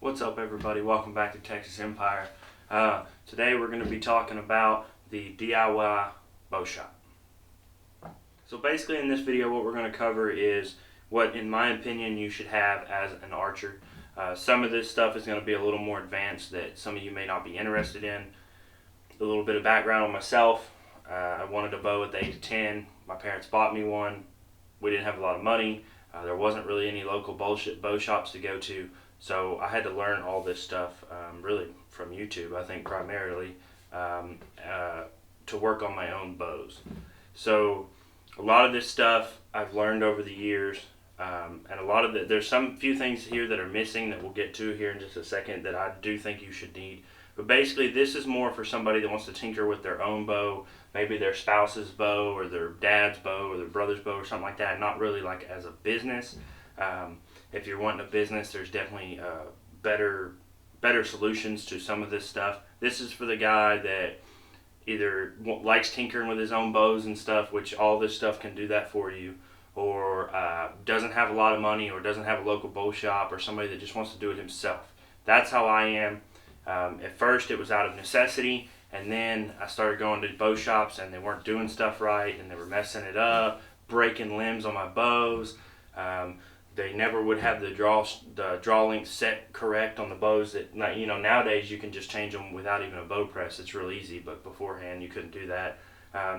What's up, everybody? Welcome back to Texas Empire. Today we're going to be talking about the DIY bow shop. So basically in this video what we're going to cover is what, in my opinion, you should have as an archer. Some of this stuff is going to be a little more advanced that some of you may not be interested in. A little bit of background on myself. I wanted a bow at the age of 10. My parents bought me one. We didn't have a lot of money. There wasn't really any local bow shops to go to. So I had to learn all this stuff really from YouTube, I think primarily, to work on my own bows. So a lot of this stuff I've learned over the years, and a lot of there's some few things here that are missing that we'll get to here in just a second that I do think you should need. But basically this is more for somebody that wants to tinker with their own bow, maybe their spouse's bow or their dad's bow or their brother's bow or something like that, not really like as a business. If you're wanting a business, there's definitely better solutions to some of this stuff. This is for the guy that either likes tinkering with his own bows and stuff, which all this stuff can do that for you, or doesn't have a lot of money, or doesn't have a local bow shop, or somebody that just wants to do it himself. That's how I am. At first it was out of necessity, and then I started going to bow shops and they weren't doing stuff right, and they were messing it up, breaking limbs on my bows. They never would have the draw length set correct on the bows. That, you know, nowadays you can just change them without even a bow press. It's real easy, but beforehand you couldn't do that.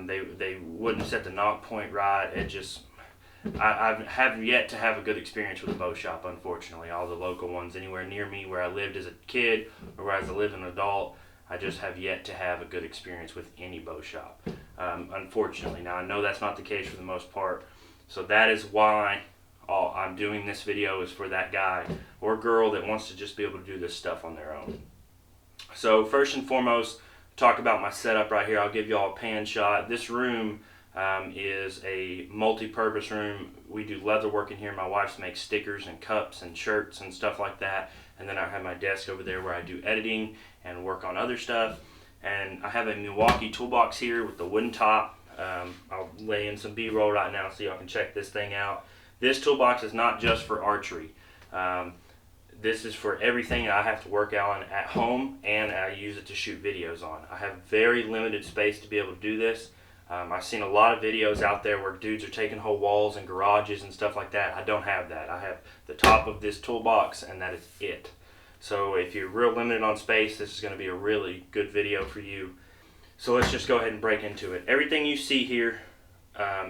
They wouldn't set the knock point right. It just, I have yet to have a good experience with a bow shop, unfortunately. All the local ones anywhere near me where I lived as a kid or as I live as an adult, I just have yet to have a good experience with any bow shop, unfortunately. Now I know that's not the case for the most part, so that is why I'm doing this video, is for that guy or girl that wants to just be able to do this stuff on their own. So first and foremost, talk about my setup right here. I'll give you all a pan shot. This room is a multi-purpose room. We do leather work in here. My wife makes stickers and cups and shirts and stuff like that. And then I have my desk over there where I do editing and work on other stuff. And I have a Milwaukee toolbox here with the wooden top. I'll lay in some B-roll right now so y'all can check this thing out. This toolbox is not just for archery. This is for everything I have to work on at home, and I use it to shoot videos on. I have very limited space to be able to do this. I've seen a lot of videos out there where dudes are taking whole walls and garages and stuff like that. I don't have that. I have the top of this toolbox, and that is it. So if you're real limited on space, this is going to be a really good video for you. So let's just go ahead and break into it. Everything you see here,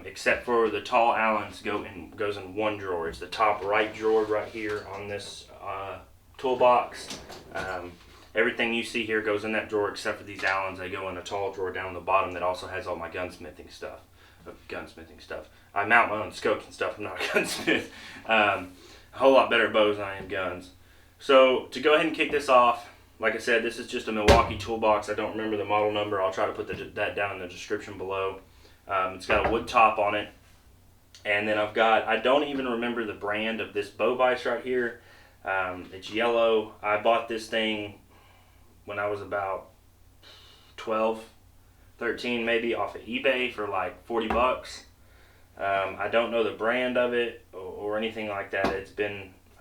except for the tall Allens, goes in one drawer. It's the top right drawer right here on this toolbox. Everything you see here goes in that drawer except for these Allens. They go in a tall drawer down the bottom that also has all my gunsmithing stuff. I mount my own scopes and stuff. I'm not a gunsmith. A whole lot better at bows than I am guns. So to go ahead and kick this off, like I said, this is just a Milwaukee toolbox. I don't remember the model number. I'll try to put that down in the description below. It's got a wood top on it, and then I don't even remember the brand of this bow vise right here. It's yellow. I bought this thing when I was about 12, 13 maybe, off of eBay for like 40 bucks. I don't know the brand of it or anything like that.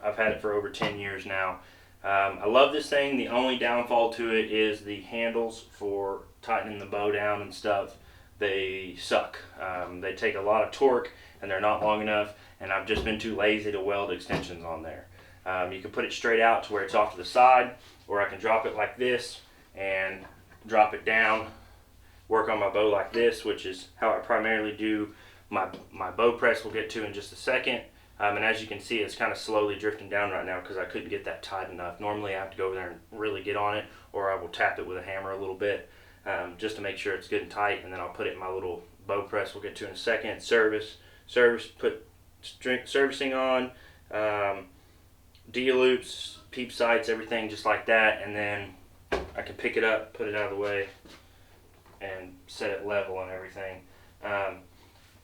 I've had it for over 10 years now. I love this thing. The only downfall to it is the handles for tightening the bow down and stuff. They suck. They take a lot of torque and they're not long enough, and I've just been too lazy to weld extensions on there. You can put it straight out to where it's off to the side, or I can drop it like this and drop it down, work on my bow like this, which is how I primarily do my bow press we'll get to in just a second. And as you can see, it's kind of slowly drifting down right now because I couldn't get that tight enough. Normally I have to go over there and really get on it, or I will tap it with a hammer a little bit. Just to make sure it's good and tight, and then I'll put it in my little bow press we'll get to in a second. Put servicing on, D-loops, peep sights, everything just like that, and then I can pick it up, put it out of the way, and set it level and everything.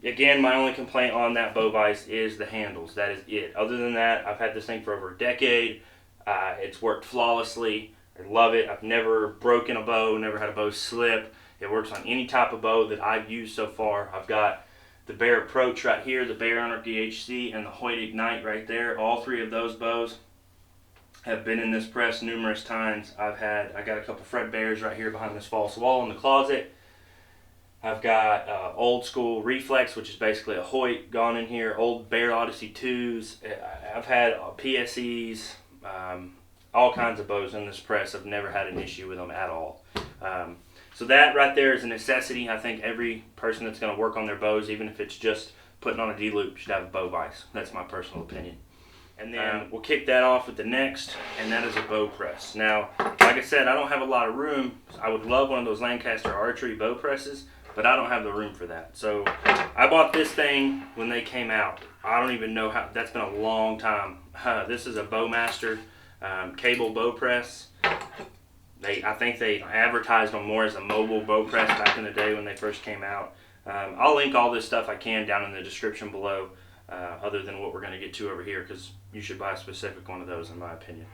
Again, my only complaint on that bow vise is the handles. That is it. Other than that, I've had this thing for over a decade. It's worked flawlessly. I love it. I've never broken a bow, never had a bow slip. It works on any type of bow that I've used so far. I've got the Bear Approach right here, the Bear Hunter DHC, and the Hoyt Ignite right there. All three of those bows have been in this press numerous times. I got a couple Fred Bears right here behind this false wall in the closet. I've got old school Reflex, which is basically a Hoyt gone in here, old Bear Odyssey 2s. I've had PSEs, all kinds of bows in this press. I've never had an issue with them at all. So that right there is a necessity. I think every person that's going to work on their bows, even if it's just putting on a D-loop, should have a bow vise. That's my personal opinion. And then we'll kick that off with the next, and that is a bow press. Now, like I said, I don't have a lot of room. I would love one of those Lancaster Archery bow presses, but I don't have the room for that. So I bought this thing when they came out. I don't even know how, that's been a long time. This is a Bowmaster cable bow press. I think they advertised them more as a mobile bow press back in the day when they first came out. I'll link all this stuff I can down in the description below, other than what we're going to get to over here, because you should buy a specific one of those in my opinion.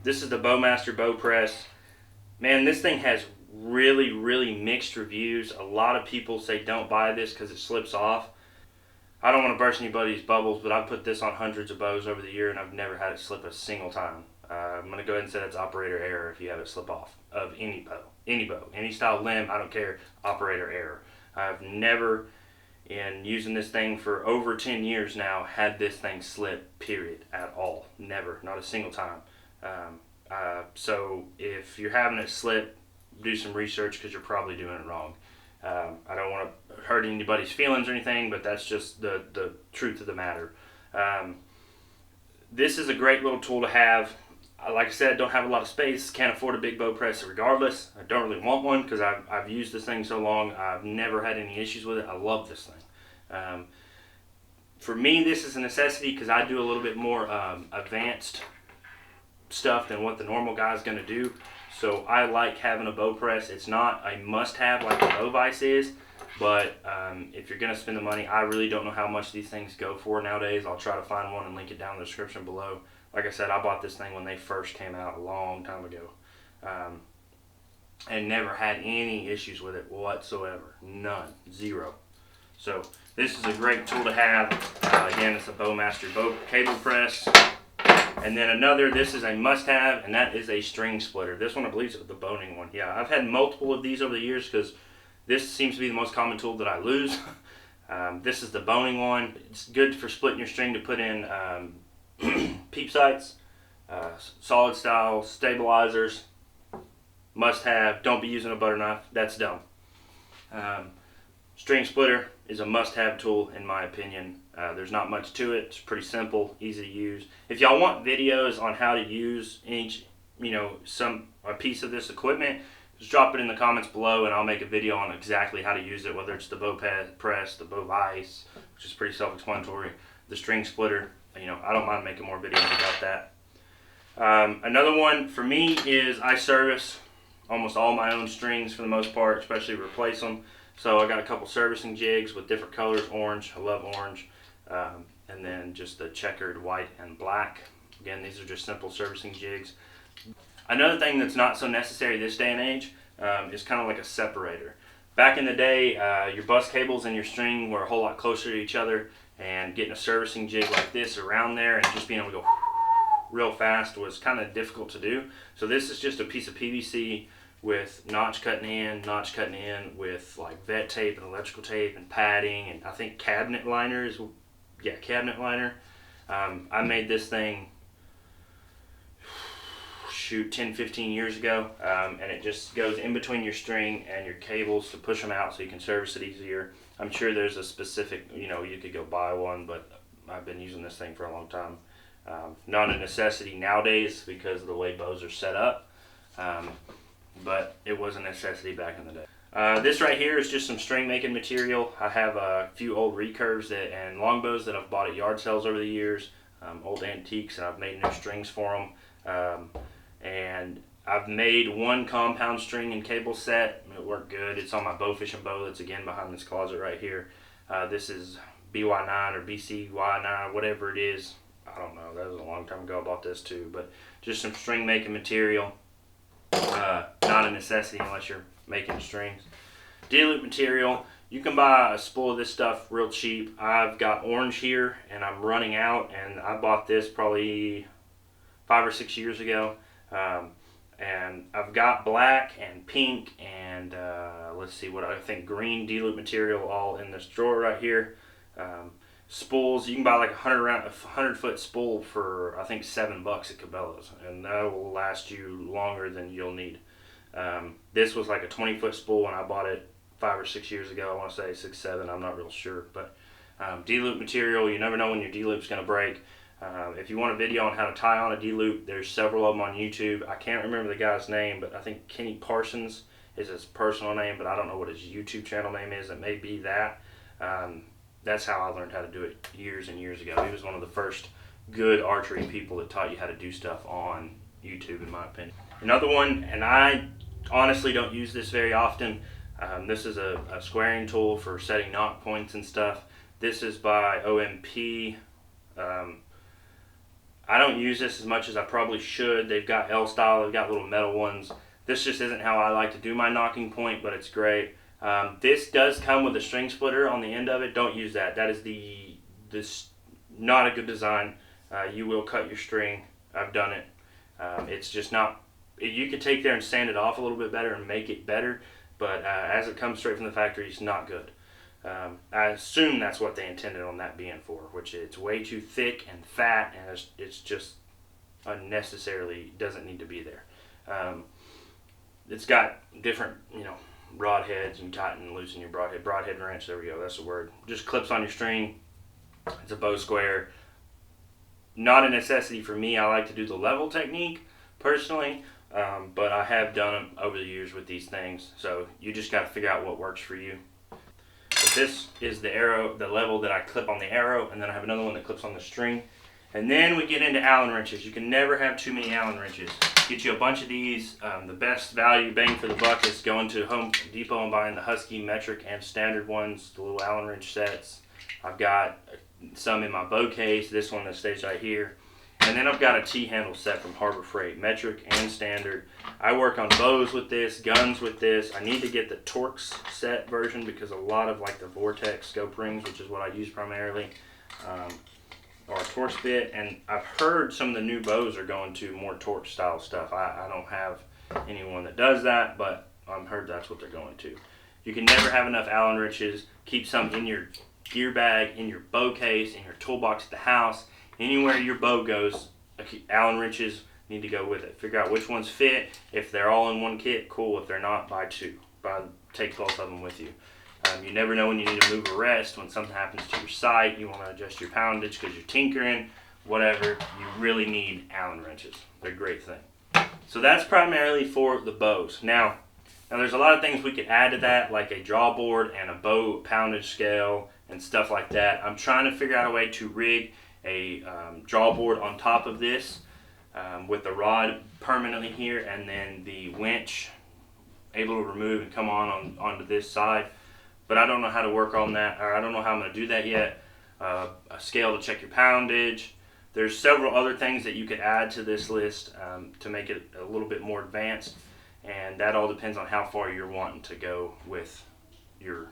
This is the Bowmaster bow press. Man, this thing has really mixed reviews. A lot of people say don't buy this because it slips off. I don't want to burst anybody's bubbles, but I've put this on hundreds of bows over the year and I've never had it slip a single time. I'm going to go ahead and say that's operator error if you have it slip off of any bow, any style limb, I don't care, operator error. I've never, in using this thing for over 10 years now, had this thing slip, period, at all. Never, not a single time. So if you're having it slip, do some research because you're probably doing it wrong. I don't want to hurt anybody's feelings or anything, but that's just the truth of the matter. This is a great little tool to have. Like I said, don't have a lot of space, can't afford a big bow press regardless. I don't really want one because I've used this thing so long. I've never had any issues with it. I love this thing. For me, this is a necessity because I do a little bit more advanced stuff than what the normal guy's going to do. So I like having a bow press. It's not a must-have like the bow vise is, but if you're going to spend the money, I really don't know how much these things go for nowadays. I'll try to find one and link it down in the description below. Like I said, I bought this thing when they first came out a long time ago, and never had any issues with it whatsoever. None. Zero. So this is a great tool to have. Again, it's a Bowmaster bow cable press. And then another, this is a must-have, and that is a string splitter. This one, I believe, is the boning one. Yeah, I've had multiple of these over the years because this seems to be the most common tool that I lose. This is the boning one. It's good for splitting your string to put in peep sights, solid style stabilizers. Must-have. Don't be using a butter knife. That's dumb. String splitter is a must-have tool in my opinion. There's not much to it. It's pretty simple, easy to use. If y'all want videos on how to use each, a piece of this equipment, just drop it in the comments below and I'll make a video on exactly how to use it, whether it's the bow press, the bow vise, which is pretty self-explanatory, the string splitter. I don't mind making more videos about that. Another one for me is I service almost all my own strings for the most part, especially replace them. So I got a couple servicing jigs with different colors, orange, I love orange, and then just the checkered white and black. Again, these are just simple servicing jigs. Another thing that's not so necessary this day and age is kind of like a separator. Back in the day, your bus cables and your string were a whole lot closer to each other, and getting a servicing jig like this around there and just being able to go real fast was kind of difficult to do. So this is just a piece of PVC with notch cutting in with like vet tape and electrical tape and padding, and I think cabinet liner is, yeah, cabinet liner. I made this thing, shoot, 10-15 years ago, and it just goes in between your string and your cables to push them out so you can service it easier. I'm sure there's a specific, you could go buy one, but I've been using this thing for a long time. Not a necessity nowadays because of the way bows are set up, but it was a necessity back in the day. This right here is just some string making material. I have a few old recurves and longbows that I've bought at yard sales over the years, old antiques, and I've made new strings for them. And I've made one compound string and cable set. It worked good. It's on my bow fishing bow that's again behind this closet right here. This is BY9 or BCY9, whatever it is. I don't know. That was a long time ago I bought this too. But just some string making material. Not a necessity unless you're making strings. D-loop material. You can buy a spool of this stuff real cheap. I've got orange here and I'm running out, and I bought this probably 5 or 6 years ago. And I've got black and pink and let's see what I think green D-loop material all in this drawer right here. Spools, you can buy like a 100-foot spool for I think $7 at Cabela's, and that will last you longer than you'll need. This was like a 20-foot spool, and I bought it 5 or 6 years ago. I want to say 6, 7. I'm not real sure, but D-loop material. You never know when your D-loop's going to break. If you want a video on how to tie on a D-loop, there's several of them on YouTube. I can't remember the guy's name, but I think Kenny Parsons is his personal name, but I don't know what his YouTube channel name is. It may be that. That's how I learned how to do it years and years ago. He was one of the first good archery people that taught you how to do stuff on YouTube, in my opinion. Another one, and I honestly don't use this very often. This is a squaring tool for setting knock points and stuff. This is by OMP. I don't use this as much as I probably should. They've got L-style, they've got little metal ones. This just isn't how I like to do my knocking point, but it's great. This does come with a string splitter on the end of it. Don't use that. That is this not a good design. You will cut your string. I've done it. It's just not. You could take there and sand it off a little bit better and make it better, but as it comes straight from the factory, it's not good. I assume that's what they intended on that being for, which it's way too thick and fat, and it's just unnecessarily doesn't need to be there. It's got different, rod heads, and tighten and loosen your broadhead wrench. There we go, that's the word. Just clips on your string. It's a bow square. Not a necessity for me. I like to do the level technique personally, but I have done them over the years with these things, so you just got to figure out what works for you. But this is the level that I clip on the arrow, and then I have another one that clips on the string. And then we get into Allen wrenches. You can never have too many Allen wrenches. Get you a bunch of these. The best value bang for the buck is going to Home Depot and buying the Husky metric and standard ones, the little Allen wrench sets. I've got some in my bow case, this one that stays right here. And then I've got a T-handle set from Harbor Freight, metric and standard. I work on bows with this, guns with this. I need to get the Torx set version because a lot of like the Vortex scope rings, which is what I use primarily, or a Torx bit, and I've heard some of the new bows are going to more Torx style stuff. I don't have anyone that does that, but I've heard that's what they're going to. You can never have enough Allen wrenches. Keep some in your gear bag, in your bow case, in your toolbox at the house. Anywhere your bow goes, Allen wrenches need to go with it. Figure out which ones fit. If they're all in one kit, cool. If they're not, buy two. Take both of them with you. You never know when you need to move a rest, when something happens to your sight, you want to adjust your poundage because you're tinkering, whatever. You really need Allen wrenches. They're a great thing. So that's primarily for the bows. Now there's a lot of things we could add to that, like a draw board and a bow poundage scale and stuff like that. I'm trying to figure out a way to rig a draw board on top of this with the rod permanently here, and then the winch able to remove and come onto this side. But I don't know how to work on that, or I don't know how I'm going to do that yet. A scale to check your poundage. There's several other things that you could add to this list to make it a little bit more advanced, and that all depends on how far you're wanting to go with your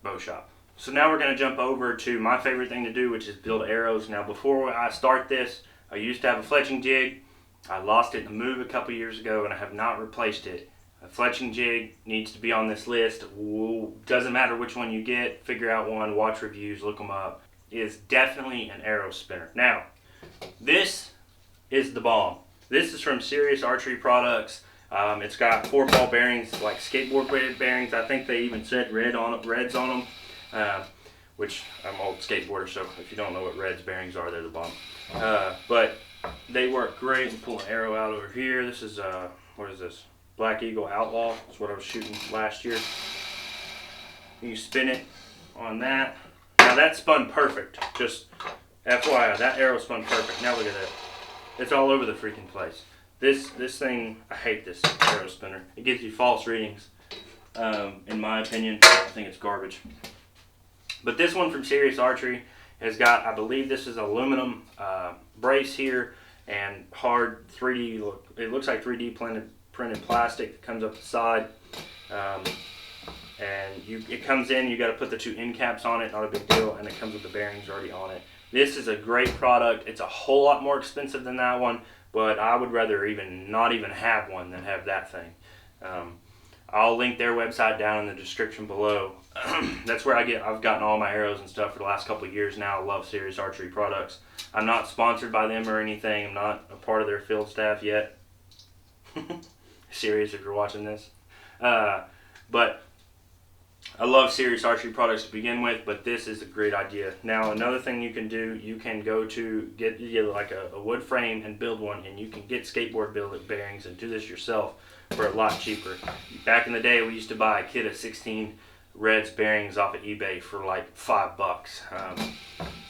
bow shop. So now we're going to jump over to my favorite thing to do, which is build arrows. Now before I start this, I used to have a fletching jig. I lost it in a move a couple years ago, and I have not replaced it. A fletching jig needs to be on this list. Doesn't matter which one you get, figure out one, watch reviews, look them up. It is definitely an arrow spinner. Now, this is the bomb. This is from Serious Archery Products. It's got 4 ball bearings, like skateboard weighted bearings. I think they even said reds on them. Which I'm an old skateboarder, so if you don't know what Reds bearings are, they're the bomb. But they work great. And pull an arrow out over here. This is what is this? Black Eagle Outlaw. That's what I was shooting last year. You spin it on that. Now that spun perfect. Just FYI, that arrow spun perfect. Now look at that. It's all over the freaking place. This thing, I hate this arrow spinner. It gives you false readings. In my opinion, I think it's garbage. But this one from Serious Archery has got, I believe this is aluminum brace here and hard 3D, it looks like 3D printed plastic that comes up the side. And it comes in, you got to put the 2 end caps on it, not a big deal, and it comes with the bearings already on it. This is a great product. It's a whole lot more expensive than that one, but I would rather not even have one than have that thing. I'll link their website down in the description below. That's where I've gotten all my arrows and stuff for the last couple of years now. I love Serious Archery products. I'm not sponsored by them or anything. I'm not a part of their field staff yet. Serious if you're watching this. But I love Serious Archery products to begin with, but this is a great idea. Now, another thing you can do, you can go to get like a wood frame and build one, and you can get skateboard bearings and do this yourself for a lot cheaper. Back in the day, we used to buy a kit of 16 Reds bearings off of eBay for like $5.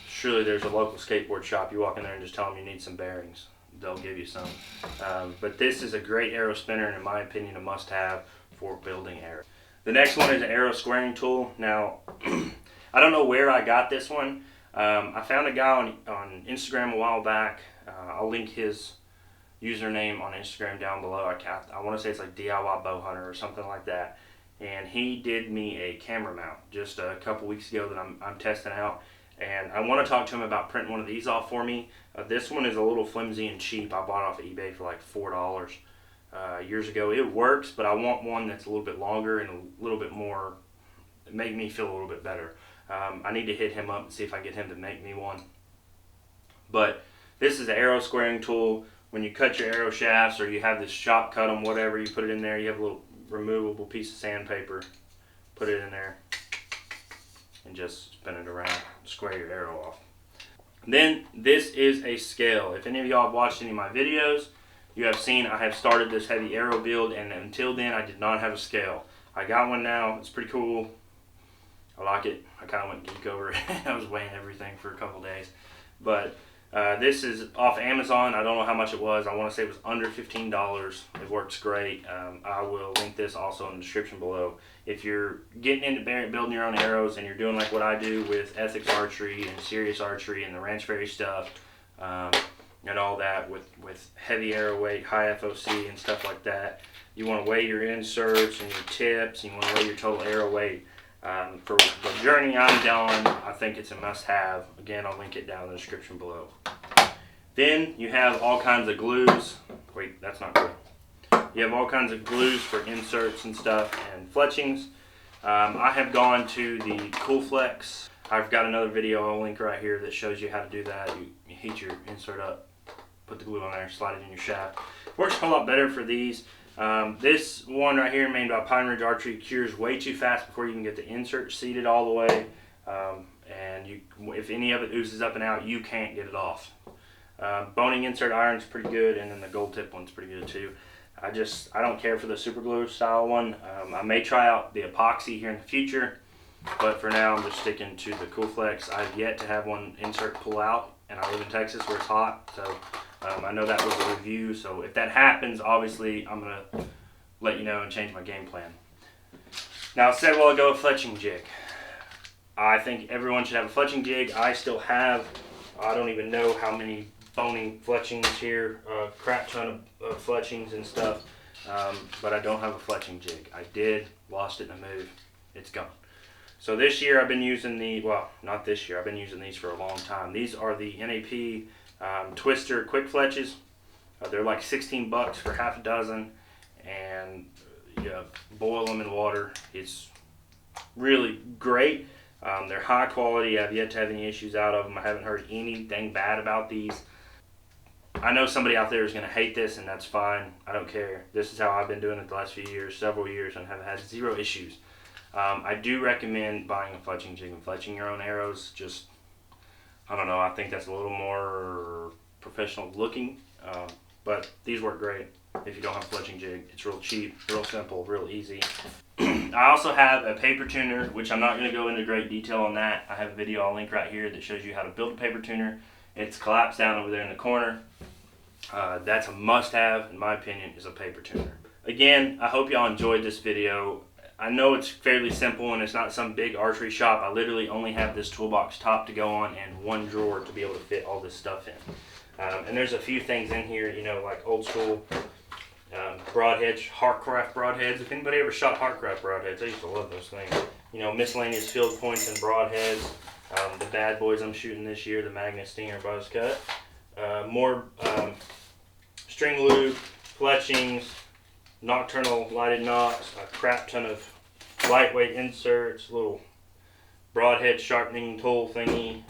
Surely there's a local skateboard shop. You walk in there and just tell them you need some bearings. They'll give you some. But this is a great arrow spinner, and in my opinion, a must-have for building arrows. The next one is an arrow squaring tool. Now, I don't know where I got this one. I found a guy on Instagram a while back. I'll link his username on Instagram down below. I want to say it's like DIY Bow Hunter or something like that. And he did me a camera mount just a couple weeks ago that I'm testing out. And I want to talk to him about printing one of these off for me. This one is a little flimsy and cheap. I bought it off of eBay for like $4 years ago. It works, but I want one that's a little bit longer and a little bit more, make me feel a little bit better. I need to hit him up and see if I can get him to make me one. But this is an arrow squaring tool. When you cut your arrow shafts, or you have this shop cut them, whatever, you put it in there. You have a little removable piece of sandpaper, put it in there, and just spin it around, square your arrow off. Then this is a scale. If any of y'all have watched any of my videos, you have seen I have started this heavy arrow build, and until then I did not have a scale. I got one now. It's pretty cool. I like it. I kind of went geek over it. I was weighing everything for a couple days. But this is off Amazon. I don't know how much it was. I want to say it was under $15. It works great. I will link this also in the description below. If you're getting into building your own arrows and you're doing like what I do with Ethics Archery and Serious Archery and the Ranch Fairy stuff, and all that with heavy arrow weight, high FOC and stuff like that, you want to weigh your inserts and your tips, and you want to weigh your total arrow weight. For the journey I'm down, I think it's a must-have. Again, I'll link it down in the description below. Then you have all kinds of glues. Wait, that's not glue. You have all kinds of glues for inserts and stuff and fletchings. I have gone to the Cool Flex. I've got another video I'll link right here that shows you how to do that. You heat your insert up, put the glue on there, slide it in your shaft. Works a lot better for these. This one right here, made by Pine Ridge Archery, cures way too fast before you can get the insert seated all the way. And if any of it oozes up and out, you can't get it off. Boning insert iron's pretty good, and then the gold tip one's pretty good too. I don't care for the super glue style one. I may try out the epoxy here in the future, but for now I'm just sticking to the Cool Flex. I've yet to have one insert pull out, and I live in Texas where it's hot, so I know that was a review. So if that happens, obviously I'm gonna let you know and change my game plan. Now, I said a while ago, a fletching jig. I think everyone should have a fletching jig. I still have, I don't even know how many boning fletchings here, crap ton of fletchings and stuff, but I don't have a fletching jig. I lost it in a move. It's gone. So this year I've been using not this year, I've been using these for a long time. These are the NAP Twister Quick Fletches. They're like 16 bucks for half a dozen, and you boil them in water. It's really great. They're high quality. I've yet to have any issues out of them. I haven't heard anything bad about these. I know somebody out there is going to hate this, and that's fine. I don't care. This is how I've been doing it the last few years, several years, and have had zero issues. I do recommend buying a fletching jig and fletching your own arrows. Just, I don't know, I think that's a little more professional looking, but these work great if you don't have a fletching jig. It's real cheap, real simple, real easy. I also have a paper tuner, which I'm not going to go into great detail on that. I have a video I'll link right here that shows you how to build a paper tuner. It's collapsed down over there in the corner. That's a must-have, in my opinion, is a paper tuner. Again, I hope y'all enjoyed this video. I know it's fairly simple and it's not some big archery shop. I literally only have this toolbox top to go on and one drawer to be able to fit all this stuff in. And there's a few things in here, you know, like old school broadheads, Hartcraft broadheads. If anybody ever shot Hartcraft broadheads, I used to love those things. You know, miscellaneous field points and broadheads. The bad boys I'm shooting this year, the Magna Stinger Buzz Cut. More string lube, fletchings, nocturnal lighted knots, a crap ton of lightweight inserts, little broadhead sharpening tool thingy.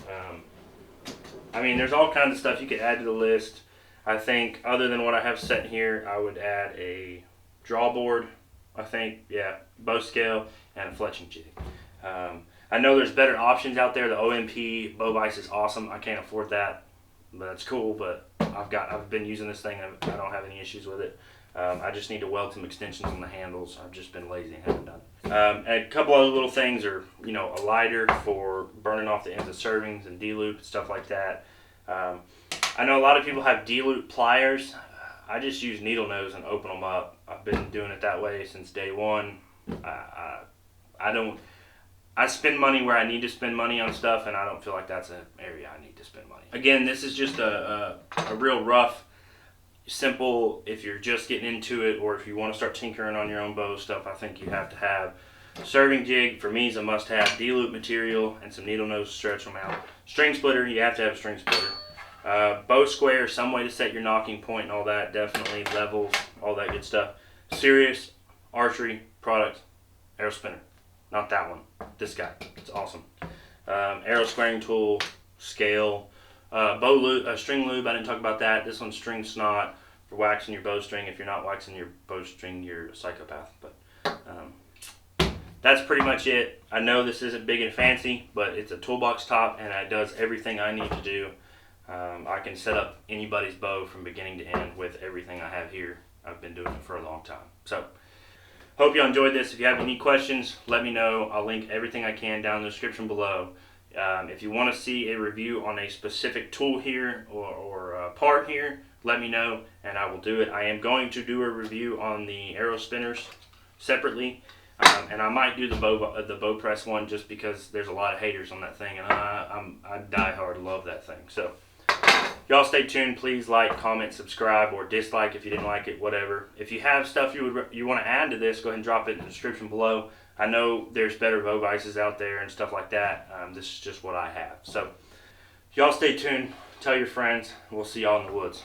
I mean, there's all kinds of stuff you could add to the list. I think other than what I have set here, I would add a draw board, I think, yeah, bow scale, and a fletching jig. I know there's better options out there. The OMP bow vise is awesome. I can't afford that, but that's cool. But I've been using this thing. I don't have any issues with it. I just need to weld some extensions on the handles. I've just been lazy and haven't done it. And a couple other little things are, you know, a lighter for burning off the ends of servings and D-loop and stuff like that. I know a lot of people have D-loop pliers. I just use needle nose and open them up. I've been doing it that way since day one. I spend money where I need to spend money on stuff, and I don't feel like that's an area I need to spend money. Again, this is just a real rough, simple, if you're just getting into it, or if you want to start tinkering on your own bow stuff, I think you have to have serving jig. For me, is a must-have. D-loop material and some needle nose to stretch them out. String splitter, you have to have a string splitter. Bow square, some way to set your knocking point and all that, definitely. Levels, all that good stuff. Serious Archery product, arrow spinner. Not that one, this guy, it's awesome. Arrow squaring tool, scale, bow lube, string lube, I didn't talk about that. This one's string snot for waxing your bowstring. If you're not waxing your bowstring, you're a psychopath. But that's pretty much it. I know this isn't big and fancy, but it's a toolbox top, and it does everything I need to do. I can set up anybody's bow from beginning to end with everything I have here. I've been doing it for a long time. So, hope you enjoyed this. If you have any questions, let me know. I'll link everything I can down in the description below. If you want to see a review on a specific tool here or part here, let me know and I will do it. I am going to do a review on the arrow spinners separately, and I might do the bow press one just because there's a lot of haters on that thing, and I die hard love that thing. So y'all stay tuned. Please like, comment, subscribe, or dislike if you didn't like it, whatever. If you have stuff you want to add to this, go ahead and drop it in the description below. I know there's better bow vices out there and stuff like that. This is just what I have. So y'all stay tuned. Tell your friends. We'll see y'all in the woods.